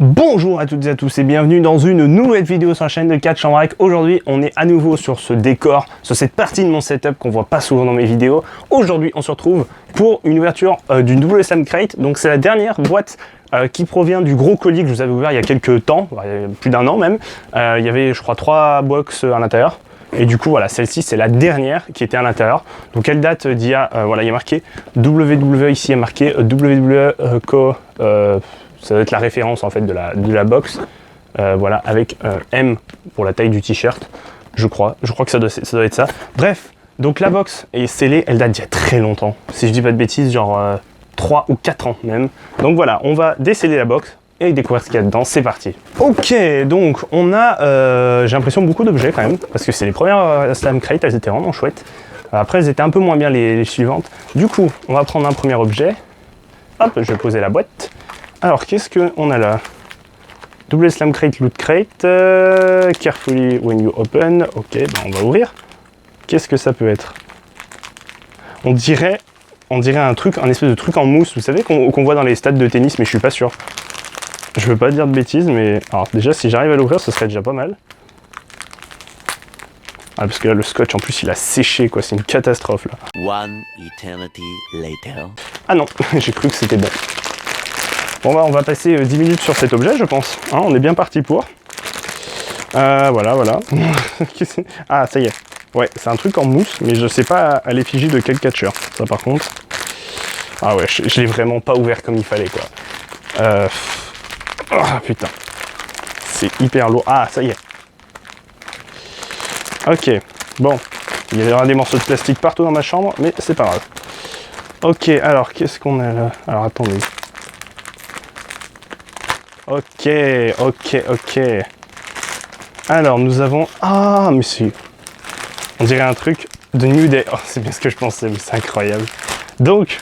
Bonjour à toutes et à tous et bienvenue dans une nouvelle vidéo sur la chaîne de Catch en Vrac. Aujourd'hui on est à nouveau sur ce décor, sur cette partie de mon setup qu'on voit pas souvent dans mes vidéos. Aujourd'hui on se retrouve pour une ouverture d'une double Slam Crate. Donc c'est la dernière boîte qui provient du gros colis que je vous avais ouvert il y a quelques temps, plus d'un an même. Il y avait je crois 3 box à l'intérieur. Et du coup voilà, celle-ci c'est la dernière qui était à l'intérieur. Donc elle date d'il y a, voilà, il y a marqué WWE ici, il y a marqué WWE Co. Ça doit être la référence en fait de la box, voilà, avec M pour la taille du t-shirt, je crois que ça doit être ça. Bref, donc la box est scellée, elle date d'il y a très longtemps, si je dis pas de bêtises, genre 3 ou 4 ans même. Donc voilà, on va déceller la box et découvrir ce qu'il y a dedans, c'est parti. Ok, donc on a, j'ai l'impression, beaucoup d'objets quand même, parce que c'est les premières Slam Crate, elles étaient vraiment chouettes. Après, elles étaient un peu moins bien les suivantes. Du coup, on va prendre un premier objet. Hop, je vais poser la boîte. Alors, qu'est-ce qu'on a là? Double Slam Crate, Loot Crate. Carefully when you open. Ok, ben on va ouvrir. Qu'est-ce que ça peut être? On dirait un truc, un espèce de truc en mousse, vous savez, qu'on voit dans les stades de tennis, mais je suis pas sûr. Je veux pas dire de bêtises, mais... Alors déjà, si j'arrive à l'ouvrir, ce serait déjà pas mal. Ah, parce que là, le scotch, en plus, il a séché, quoi. C'est une catastrophe, là. One eternity later. Ah non, j'ai cru que c'était bon. Bon bah on va passer 10 minutes sur cet objet je pense, hein, on est bien parti pour. Voilà. Ah ça y est, ouais c'est un truc en mousse mais je sais pas à l'effigie de quel catcheur, ça par contre. Ah ouais, je l'ai vraiment pas ouvert comme il fallait quoi. Oh putain, c'est hyper lourd, ah ça y est. Ok, bon, il y aura des morceaux de plastique partout dans ma chambre mais c'est pas grave. Ok, alors qu'est-ce qu'on a là? Alors attendez. Ok. Alors, nous avons... Ah, mais c'est... On dirait un truc de New Day. Oh, c'est bien ce que je pensais, mais c'est incroyable. Donc,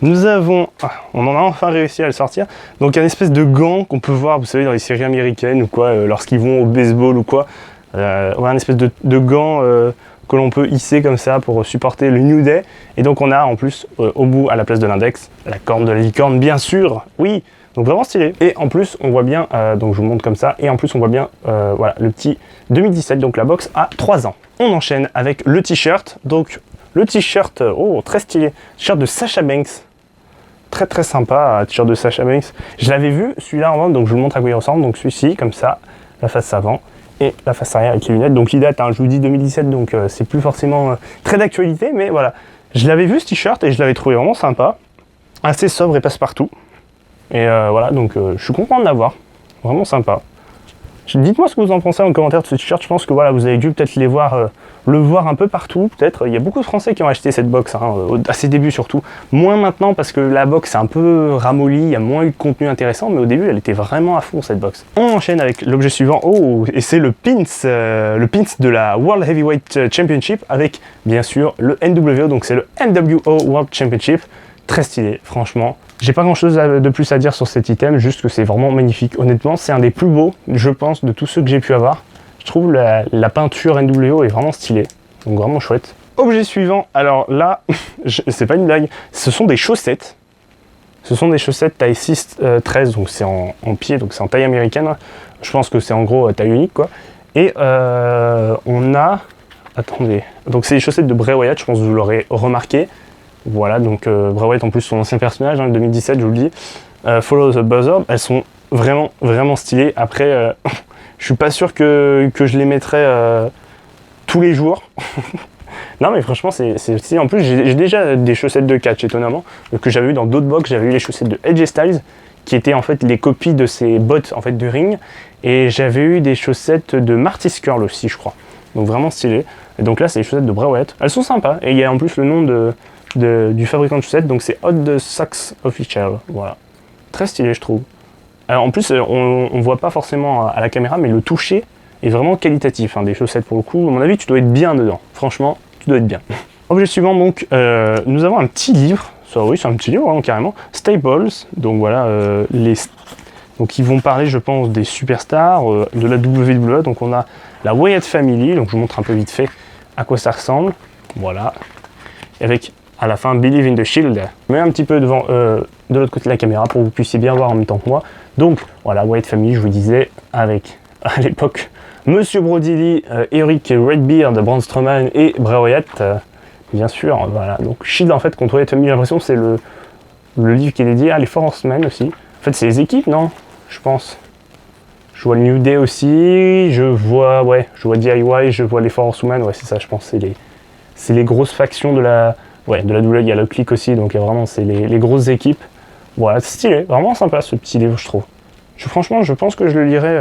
nous avons... Ah, on en a enfin réussi à le sortir. Donc, un espèce de gant qu'on peut voir, vous savez, dans les séries américaines ou quoi, lorsqu'ils vont au baseball ou quoi. Ouais, un espèce de gant que l'on peut hisser comme ça pour supporter le New Day. Et donc, on a en plus, au bout, à la place de l'index, la corne de la licorne, bien sûr. Oui. Donc vraiment stylé. Et en plus, on voit bien, donc je vous montre comme ça, et en plus on voit bien, voilà, le petit 2017, donc la box a 3 ans. On enchaîne avec le t-shirt. Donc le t-shirt, oh très stylé, t-shirt de Sasha Banks. Très très sympa, t-shirt de Sasha Banks. Je l'avais vu, celui-là en vente, donc je vous montre à quoi il ressemble. Donc celui-ci, comme ça, la face avant, et la face arrière avec les lunettes. Donc il date, hein, je vous dis 2017, donc c'est plus forcément très d'actualité, mais voilà. Je l'avais vu ce t-shirt et je l'avais trouvé vraiment sympa. Assez sobre et passe-partout. Et voilà, donc je suis content de l'avoir, vraiment sympa. Dites-moi ce que vous en pensez en commentaire de ce t-shirt. Je pense que voilà, vous avez dû peut-être le voir un peu partout, peut-être. Il y a beaucoup de Français qui ont acheté cette box, hein, à ses débuts surtout. Moins maintenant parce que la box est un peu ramollie, il y a moins eu de contenu intéressant, mais au début elle était vraiment à fond cette box. On enchaîne avec l'objet suivant, oh, et c'est le pins de la World Heavyweight Championship avec bien sûr le NWO, donc c'est le NWO World Championship. Très stylé, franchement. J'ai pas grand chose de plus à dire sur cet item, juste que c'est vraiment magnifique. Honnêtement, c'est un des plus beaux, je pense, de tous ceux que j'ai pu avoir. Je trouve la peinture NWO est vraiment stylée, donc vraiment chouette. Objet suivant, alors là, c'est pas une blague, ce sont des chaussettes. Ce sont des chaussettes taille 6-13, donc c'est en pied, donc c'est en taille américaine. Je pense que c'est en gros taille unique, quoi. Et on a... Attendez, donc c'est des chaussettes de Bray Wyatt, je pense que vous l'aurez remarqué. Voilà, donc Bray Wyatt en plus son ancien personnage, hein, 2017 je vous le dis, Follow the Buzzard, elles sont vraiment stylées. Après, je suis pas sûr que je les mettrais tous les jours. Non mais franchement c'est stylé. En plus j'ai déjà des chaussettes de catch étonnamment, que j'avais eu dans d'autres box. J'avais eu les chaussettes de AJ Styles, qui étaient en fait les copies de ses bottes en fait de ring, et j'avais eu des chaussettes de Marty Scurll aussi je crois. Donc vraiment stylé. Et donc là c'est les chaussettes de Bray Wyatt, elles sont sympas, et il y a en plus le nom du fabricant de chaussettes, donc c'est Hot Socks Official, voilà. Très stylé je trouve. Alors, en plus on voit pas forcément à la caméra, mais le toucher est vraiment qualitatif, hein, des chaussettes pour le coup. À mon avis tu dois être bien dedans, franchement tu dois être bien. Objet suivant donc, nous avons un petit livre, oui c'est un petit livre vraiment carrément, Staples, donc voilà, donc ils vont parler je pense des superstars de la WWE. Donc on a la Wyatt Family, donc je vous montre un peu vite fait à quoi ça ressemble, voilà, avec à la fin Believe in the Shield. Je mets un petit peu devant, de l'autre côté de la caméra pour que vous puissiez bien voir en même temps que moi. Donc voilà, Wyatt Family, je vous disais, avec à l'époque Monsieur Brody Lee, Eric Redbeard, Braun Strowman et Bray Wyatt, bien sûr. Voilà, donc Shield en fait contre Wyatt Family, j'ai l'impression que c'est le livre qui est dédié à les Four Horsemen aussi. En fait, c'est les équipes, non? Je pense. Je vois le New Day aussi, je vois DIY, je vois les Four Horsemen, ouais, c'est ça, je pense, c'est les grosses factions de la WWE. Il y a le Click aussi, donc vraiment, c'est les grosses équipes. Voilà, c'est stylé, vraiment sympa ce petit livre, je trouve. Franchement, je pense que je le lirai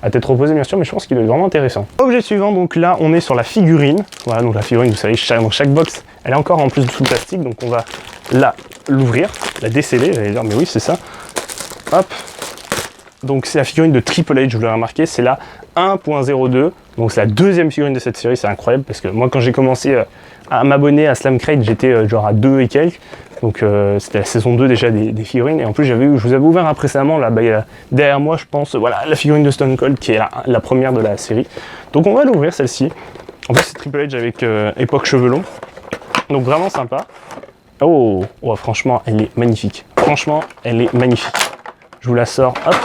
à tête reposée, bien sûr, mais je pense qu'il est vraiment intéressant. Objet suivant, donc là, on est sur la figurine. Voilà, donc la figurine, vous savez, dans chaque box, elle est encore en plus sous plastique, donc on va l'ouvrir, la déceler, j'allais dire, mais oui, c'est ça. Hop. Donc c'est la figurine de Triple H, je vous l'ai remarqué, c'est la 1.02, donc c'est la deuxième figurine de cette série, c'est incroyable, parce que moi quand j'ai commencé à m'abonner à Slam Crate, j'étais genre à 2 et quelques, donc c'était la saison 2 déjà des figurines, et en plus je vous avais ouvert précédemment, là, il y a derrière moi je pense, voilà, la figurine de Stone Cold, qui est la première de la série, donc on va l'ouvrir celle-ci, en plus c'est Triple H avec époque cheveux longs, donc vraiment sympa. Oh, franchement elle est magnifique, je vous la sors, hop.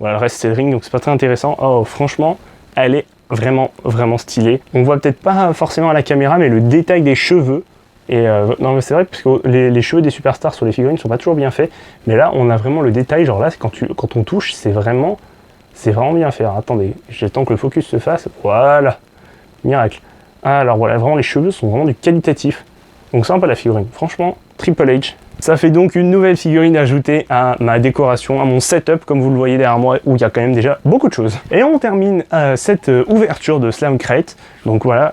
Voilà, le reste c'est le ring, donc c'est pas très intéressant. Oh, franchement, elle est vraiment stylée. On voit peut-être pas forcément à la caméra, mais le détail des cheveux. Et non, mais c'est vrai, parce que les cheveux des superstars sur les figurines sont pas toujours bien faits. Mais là, on a vraiment le détail. Genre là, quand on touche, c'est vraiment bien fait. Alors, attendez, j'attends que le focus se fasse. Voilà, miracle. Alors voilà, vraiment les cheveux sont vraiment du qualitatif. Donc sympa la figurine. Franchement, Triple H. Ça fait donc une nouvelle figurine ajoutée à ma décoration, à mon setup, comme vous le voyez derrière moi, où il y a quand même déjà beaucoup de choses. Et on termine cette ouverture de Slam Crate, donc voilà,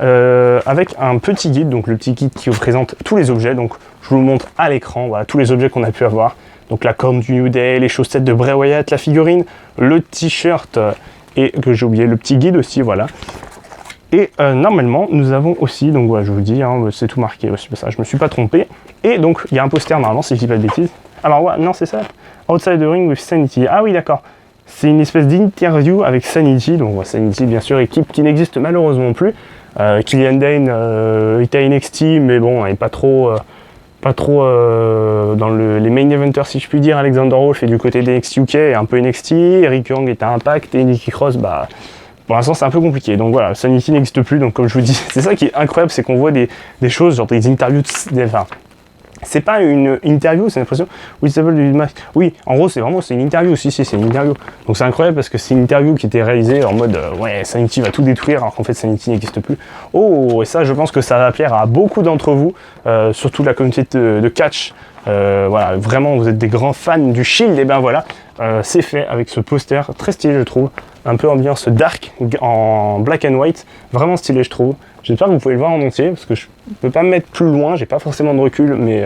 avec un petit guide, donc le petit guide qui vous présente tous les objets, donc je vous le montre à l'écran, voilà, tous les objets qu'on a pu avoir. Donc la corne du New Day, les chaussettes de Bray Wyatt, la figurine, le t-shirt, et que j'ai oublié, le petit guide aussi, voilà. Et normalement, nous avons aussi, donc voilà, je vous le dis, hein, c'est tout marqué aussi, ça, je me suis pas trompé. Et donc, il y a un poster normalement, si je dis pas de bêtises. Alors, ouais, non, c'est ça. Outside the Ring with Sanity. Ah oui, d'accord. C'est une espèce d'interview avec Sanity. Donc, Sanity, bien sûr, équipe qui n'existe malheureusement plus. Killian Dane était à NXT, mais bon, elle n'est pas trop dans les main eventers, si je puis dire. Alexander Wolf est du côté des NXT UK et un peu NXT. Eric Young est à Impact et Nikki Cross, bah. Pour l'instant, c'est un peu compliqué. Donc voilà, Sanity n'existe plus. Donc, comme je vous dis, c'est ça qui est incroyable, c'est qu'on voit des choses, genre des interviews, enfin, c'est pas une interview, c'est l'impression. Oui, ça s'appelle du masque. Oui, en gros, c'est une interview. Si, c'est une interview. Donc c'est incroyable parce que c'est une interview qui était réalisée en mode ouais, Sanity va tout détruire, alors qu'en fait Sanity n'existe plus. Oh, et ça, je pense que ça va plaire à beaucoup d'entre vous, surtout la communauté de catch. Voilà, vraiment, vous êtes des grands fans du Shield, et ben voilà, c'est fait avec ce poster très stylé, je trouve. Un peu ambiance dark en black and white, vraiment stylé, je trouve. J'espère que vous pouvez le voir en entier parce que je peux pas me mettre plus loin, j'ai pas forcément de recul, mais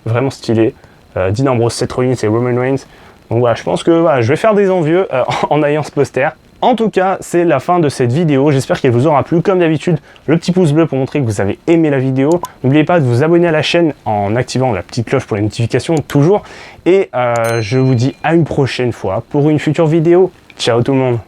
vraiment stylé. Dean Ambrose, Seth Rollins et Roman Reigns. Donc voilà, je pense que voilà, je vais faire des envieux en ayant ce poster. En tout cas, c'est la fin de cette vidéo. J'espère qu'elle vous aura plu. Comme d'habitude, le petit pouce bleu pour montrer que vous avez aimé la vidéo. N'oubliez pas de vous abonner à la chaîne en activant la petite cloche pour les notifications, toujours. Et je vous dis à une prochaine fois pour une future vidéo. Ciao tout le monde.